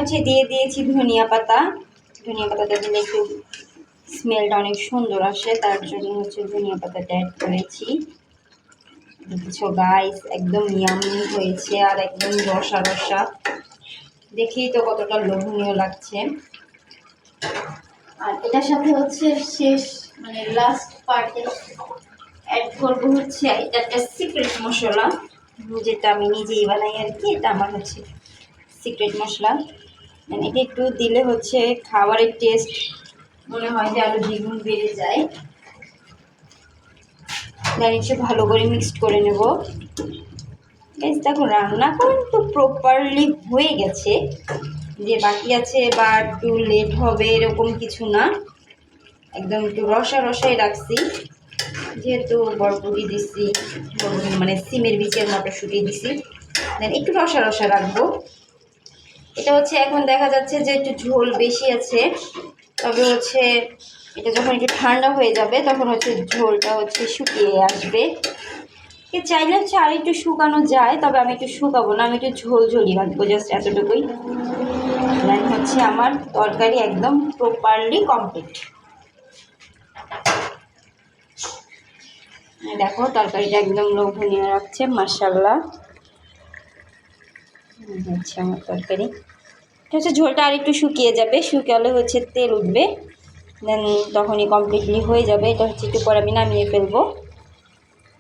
হচ্ছে দিয়ে দিয়েছি ধনিয়া পাতা। ধনিয়া পাতাটা দিলে একটু স্মেলটা অনেক সুন্দর আসে, তার জন্য হচ্ছে ধনিয়া পাতাটা অ্যাড করেছি। দেখছো গাইস, একদম ইয়ামি হয়েছে আর একদম রসা রসা, দেখেই তো কতটা লোভনীয় লাগছে। আর এটার সাথে হচ্ছে শেষ মানে লাস্ট পার্টে অ্যাড করবো হচ্ছে এটা একটা সিক্রেট মশলা, যেটা আমি নিজেই বানাই আর কি। এটা আমার হচ্ছে সিক্রেট মশলা, মানে এটা একটু দিলে হচ্ছে খাবারের টেস্ট মনে হয় যে আরো দ্বিগুণ বেড়ে যায়। একটু ভালো করে মিক্সড করে নেব। দেখো রান্না করেন তো প্রপারলি হয়ে গেছে, যে বাকি আছে বা একটু লেট হবে এরকম কিছু না, একদম একটু রসা রসাই রাখছি। যেহেতু বরবটি দিছি, মানে সিমের বীজের মটরশুঁটি দিছি, দেন একটু রসা রসা রাখবো। এটা হচ্ছে এখন দেখা যাচ্ছে যে একটু ঝোল বেশি আছে, তবে হচ্ছে এটা যখন একটু ঠান্ডা হয়ে যাবে তখন হচ্ছে ঝোলটা হচ্ছে শুকিয়ে আসবে। চাইলে হচ্ছে আর একটু শুকানো যায়, তবে আমি একটু শুকাবো না, আমি একটু ঝোল ঝোলই রাখবো, জাস্ট এতটুকুই। দেন হচ্ছে আমার তরকারি একদম প্রপারলি কমপ্লিট। দেখো তরকারিটা একদম লোভনীয় রাখছে, মাশাআল্লাহ। হচ্ছে আমার তরকারি এটা হচ্ছে ঝোলটা আর একটু শুকিয়ে যাবে, শুকালে হচ্ছে তেল উঠবে, দেন তখনই কমপ্লিটলি হয়ে যাবে। এটা হচ্ছে একটু পরে আমি নামিয়ে ফেলবো।